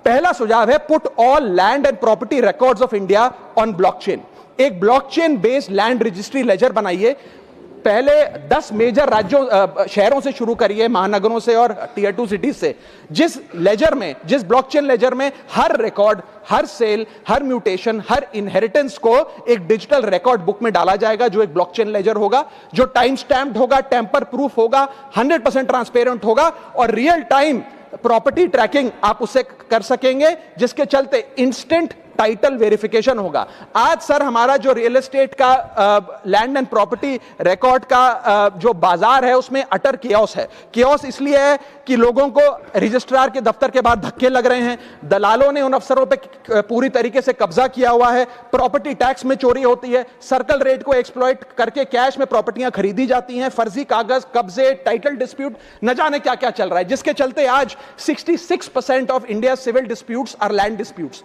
पहला सुझाव है put all land and property records of India on blockchain. एक blockchain based land registry ledger बनाइए। पहले 10 मेजर राज्यों शहरों से शुरू करिए, महानगरों से और टीयर 2 सिटीज से, जिस लेजर में, जिस ब्लॉकचेन लेजर में हर रिकॉर्ड, हर सेल, हर म्यूटेशन, हर इनहेरिटेंस को एक डिजिटल रिकॉर्ड बुक में डाला जाएगा, जो एक ब्लॉकचेन लेजर होगा, जो टाइम स्टैम्प्ड होगा, टेम्पर प्रूफ होगा, 100% ट्रांसपेरेंट होगा और रियल टाइम प्रॉपर्टी ट्रैकिंग आप उससे कर सकेंगे, जिसके चलते इंस्टेंट टाइटल वेरिफिकेशन होगा। आज सर हमारा जो रियल एस्टेट का लैंड एंड प्रॉपर्टी रिकॉर्ड का जो बाजार है उसमें अटर कियोस है। कियोस इसलिए है कि लोगों को रजिस्ट्रार के दफ्तर के बाद धक्के लग रहे हैं, दलालों ने उन अफसरों पे पूरी तरीके से कब्जा किया हुआ है, प्रॉपर्टी टैक्स में चोरी होती है, सर्कल रेट को एक्सप्लॉइट करके कैश में प्रॉपर्टियां खरीदी जाती हैं, फर्जी कागज, कब्जे, टाइटल डिस्प्यूट, न जाने क्या क्या चल रहा है, जिसके चलते आज 66% of India civil disputes are land disputes.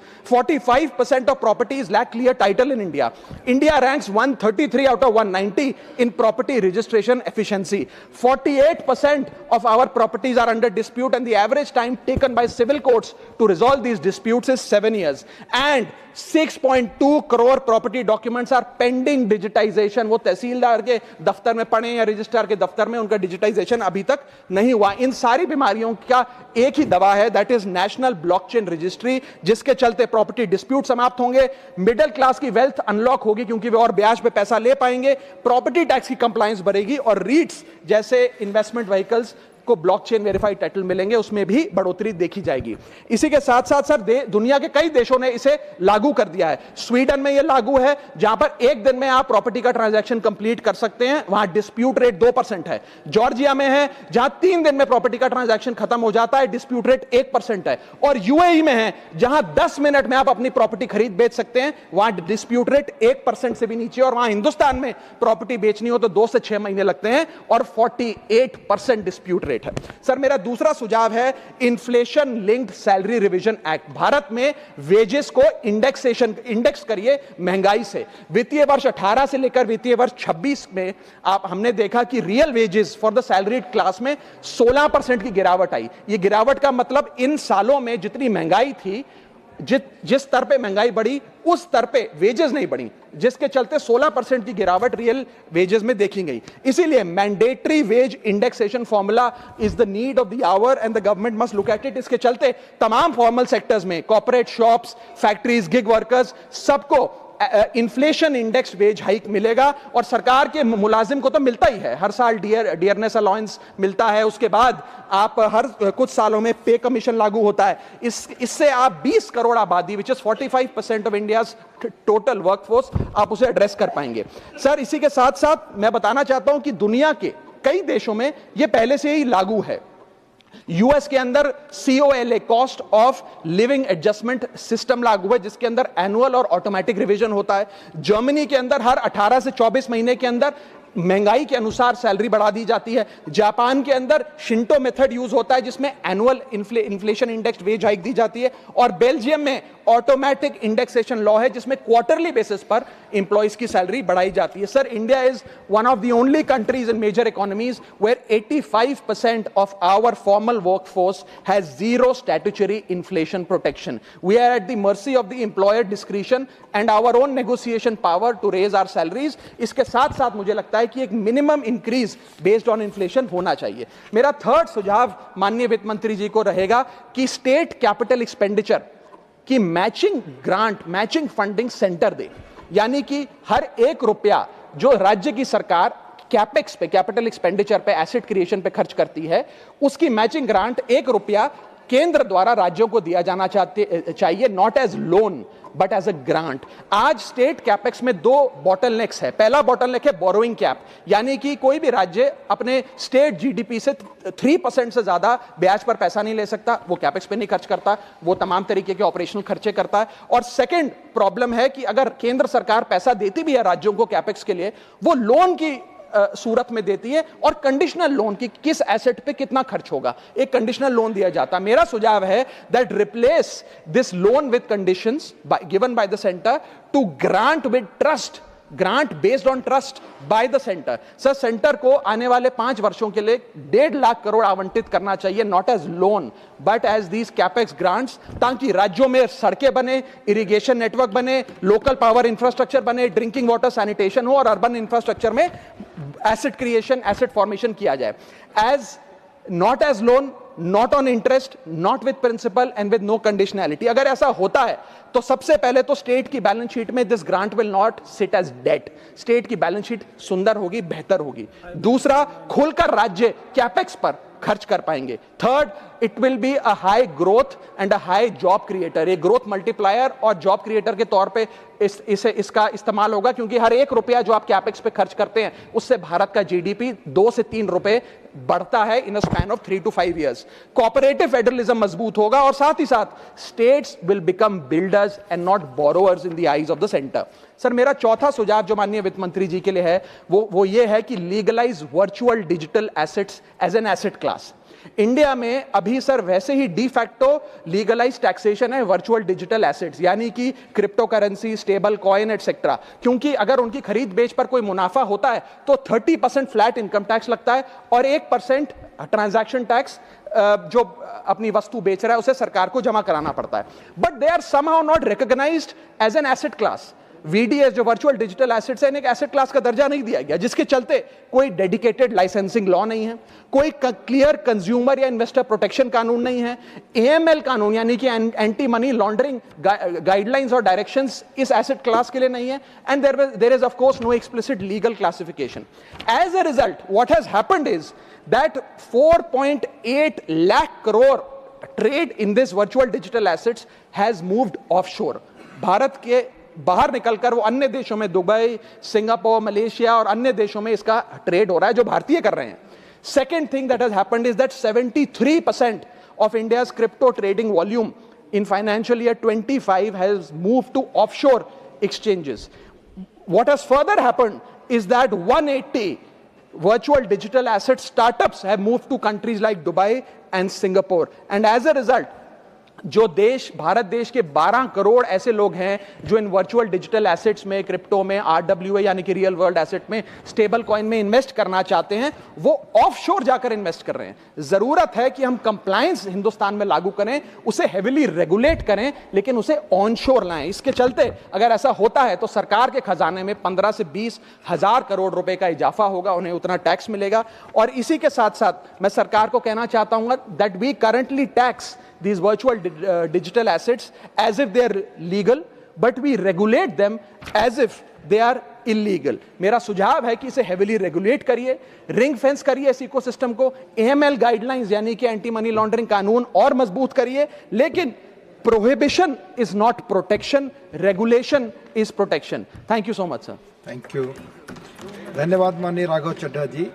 45% of properties lack clear title in India. India ranks 133 out of 190 in property registration efficiency. 48% of our properties are under dispute and the average time taken by civil courts to resolve these disputes is 7 years. And 6.2 crore property documents are pending digitization. वो तहसीलदार के दफ्तर में पड़े या registrar के दफ्तर में, उनका डिजिटाइजेशन अभी तक नहीं हुआ। इन सारी बीमारियों का एक ही दवा है, that is national blockchain registry, जिसके चलते प्रॉपर्टी डिस्प्यूट समाप्त होंगे, मिडिल क्लास की वेल्थ अनलॉक होगी क्योंकि वे और ब्याज पे पैसा ले पाएंगे, प्रॉपर्टी टैक्स की कंप्लायंस बढ़ेगी और रीट्स जैसे इन्वेस्टमेंट व्हीकल्स को ब्लॉकचेन वेरीफाइड टाइटल मिलेंगे, उसमें भी बढ़ोतरी देखी जाएगी। इसी के साथ साथ सर दुनिया के कई देशों ने इसे लागू कर दिया है। स्वीडन में यह लागू है, जहां पर एक दिन में आप प्रॉपर्टी का ट्रांजैक्शन कंप्लीट कर सकते हैं, वहां डिस्प्यूट रेट 2% है। जॉर्जिया में है, जहां 3 दिन में प्रॉपर्टी का ट्रांजैक्शन खत्म हो जाता है, डिस्प्यूट रेट 1% है। और यूएई में है, जहां 10 मिनट में आप अपनी प्रॉपर्टी खरीद बेच सकते हैं, वहां डिस्प्यूट रेट 1% से भी नीचे। और वहां हिंदुस्तान में प्रॉपर्टी बेचनी हो तो 2 से 6 महीने लगते हैं और 48% डिस्प्यूट रेट है। सर मेरा दूसरा सुझाव है inflation linked salary revision act. Bharat में वेजेस को इंडेक्स करिए महंगाई से। वित्तीय वर्ष 18 से लेकर वित्तीय वर्ष 26 में हमने देखा कि real wages for the salaried class में 16% की गिरावट आई। यह गिरावट का मतलब इन सालों में जितनी महंगाई थी, जिस स्तर पे महंगाई बढ़ी उस स्तर पे वेजेस नहीं बढ़ी, जिसके चलते 16% की गिरावट रियल वेजेस में देखी गई। इसीलिए mandatory wage indexation formula is the need of the hour and the government must look at it. इसके चलते तमाम फॉर्मल सेक्टर्स में, corporate, shops, factories, gig workers, सबको इन्फ्लेशन इंडेक्स वेज हाइक मिलेगा। और सरकार के मुलाजिम को तो मिलता ही है, हर साल डियरनेस अलाउंस मिलता है, उसके बाद आप हर कुछ सालों में पे कमीशन लागू होता है। इससे आप 20 करोड़ आबादी, which is 45% of India's total workforce, आप उसे एड्रेस कर पाएंगे। सर इसी के साथ साथ मैं बताना चाहता हूं कि दुनिया के कई देशों में यह पहले से ही लागू है। यूएस के अंदर COLA, cost of living adjustment system लागू है, जिसके अंदर एनुअल और ऑटोमेटिक रिवीजन होता है। जर्मनी के अंदर हर 18 से 24 महीने के अंदर महंगाई के अनुसार सैलरी बढ़ा दी जाती है। जापान के अंदर शिंटो मेथड यूज होता है, जिसमें annual inflation index wage hike दी जाती है। और बेल्जियम में ऑटोमेटिक इंडेक्सेशन लॉ है, जिसमें क्वार्टरली बेसिस पर एम्प्लॉइज की सैलरी बढ़ाई जाती है। Sir India is one of the only countries in major economies where 85% of our formal workforce has zero statutory inflation protection. We are at the mercy of the employer discretion and our own negotiation power to raise our salaries. इसके साथ साथ मुझे लगता है कि एक minimum increase based on inflation होना चाहिए। मेरा थर्ड सुझाव माननीय वित्त मंत्री जी को रहेगा कि स्टेट कैपिटल एक्सपेंडिचर की matching grant, matching funding centre दे, यानी कि हर 1 रुपया जो राज्य की सरकार कैपेक्स पे, कैपिटल एक्सपेंडिचर पे, एसेट क्रिएशन पे खर्च करती है, उसकी मैचिंग ग्रांट 1 रुपया केंद्र द्वारा राज्यों को दिया जाना चाहिए, not as loan but as a grant. आज स्टेट कैपेक्स में 2 बॉटलनेक्स है। पहला बॉटलनेक है बोरोइंग कैप, यानी कि कोई भी राज्य अपने स्टेट जीडीपी से 3% से ज्यादा ब्याज पर पैसा नहीं ले सकता, वो कैपेक्स पे नहीं खर्च करता, वो तमाम तरीके के ऑपरेशनल खर्चे करता है। और सेकंड प्रॉब्लम है कि अगर केंद्र सरकार पैसा देती भी है राज्यों को कैपेक्स के लिए, वो लोन की सूरत में देती है और कंडीशनल लोन की किस एसेट पे कितना खर्च होगा, एक कंडीशनल लोन दिया जाता है। मेरा सुझाव है that replace this loan with conditions given by the centre to grant with trust grant based on trust by the centre. Sir, centre को आने वाले 5 वर्षों के लिए 1.5 लाख करोड़ आवंटित करना चाहिए, not as loan but as these capex grants, ताकि राज्यों में सड़कें बने, इरिगेशन नेटवर्क बने, लोकल पावर इंफ्रास्ट्रक्चर बने, ड्रिंकिंग वाटर सैनिटेशन हो और अर्बन इंफ्रास्ट्रक्चर में एसेट क्रिएशन, एसेट फॉर्मेशन किया जाए। As not as loan, not on interest, not with principal and with no conditionality. अगर ऐसा होता है तो सबसे पहले तो स्टेट की बैलेंस शीट में this grant will not sit as debt, state की बैलेंस शीट सुंदर होगी, बेहतर होगी। दूसरा, खुलकर राज्य कैपेक्स पर खर्च कर पाएंगे। Third, it will be a high growth and a high job creator, एक ग्रोथ मल्टीप्लायर और जॉब क्रिएटर के तौर पे इसका इस्तेमाल होगा, क्योंकि हर 1 रुपया जो आप कैपेक्स पे खर्च करते हैं उससे भारत का जीडीपी 2 से 3 रुपए बढ़ता है in a span of 3 to 5 years। Cooperative federalism मजबूत होगा और साथ ही साथ states will become builders and not borrowers in the eyes of the centre. Sir, मेरा चौथा सुझाव जो माननीय वित्त मंत्री जी के लिए है वो ये है कि legalise virtual digital assets as an asset class. India में अभी सर वैसे ही डी फैक्टो लीगलाइज टैक्सेशन है वर्चुअल डिजिटल एसेट्स, यानी कि crypto currency, stable coin etcetera, क्योंकि अगर उनकी खरीद बेच पर कोई मुनाफा होता है तो 30% फ्लैट इनकम टैक्स लगता है और 1% ट्रांजैक्शन टैक्स जो अपनी वस्तु बेच रहा है उसे सरकार को जमा कराना पड़ता है। But they are somehow not recognised as an asset class. VDS जो वर्चुअल डिजिटल एसेट्स है, इन्हें एक एसेट क्लास का दर्जा नहीं दिया गया, जिसके चलते कोई डेडिकेटेड लाइसेंसिंग लॉ नहीं है, कोई क्लियर कंज्यूमर या इन्वेस्टर प्रोटेक्शन कानून नहीं है, एएमएल कानून यानी कि एंटी मनी लॉन्ड्रिंग गाइडलाइंस और डायरेक्शंस इस एसेट क्लास के लिए नहीं है, and there is of course no explicit legal classification. As a result what has happened is that 4.8 lakh crore trade in this virtual digital assets has moved offshore. Bharat के बाहर निकलकर वो अन्य देशों में, दुबई, सिंगापुर, मलेशिया और अन्य देशों में इसका ट्रेड हो रहा है जो भारतीय कर रहे हैं। Second thing that has happened is that 73% of India's crypto trading volume in financial year 25 has moved to offshore exchanges. What has further happened is that 180 virtual digital asset startups have moved to countries like Dubai and Singapore, and as a result जो देश, भारत देश के 12 करोड़ ऐसे लोग हैं जो इन virtual digital assets में, crypto में, आरडब्ल्यूए यानी कि रियल वर्ल्ड एसेट में, स्टेबल कॉइन में इन्वेस्ट करना चाहते हैं, वो ऑफशोर जाकर इन्वेस्ट कर रहे हैं। जरूरत है कि हम कंप्लायंस हिंदुस्तान में लागू करें, उसे हेविली रेगुलेट करें, लेकिन उसे ऑनशोर लाएं। इसके चलते अगर ऐसा होता है तो सरकार के खजाने में 15 से 20 हजार करोड़ रुपए का इजाफा होगा, उन्हें उतना टैक्स मिलेगा। और इसी के साथ साथ मैं सरकार को कहना चाहता हूं that we currently tax these virtual digital assets as if they are legal, but we regulate them as if they are illegal। मेरा सुझाव है कि इसे heavily regulate करिए, रिंग फेंस करिए इस इकोसिस्टम को, AML गाइडलाइंस यानी कि एंटी मनी लॉन्ड्रिंग कानून और मजबूत करिए, लेकिन prohibition is not protection, regulation is protection। Thank you so much, sir। Thank you। धन्यवाद माननीय राघव चड्ढा जी।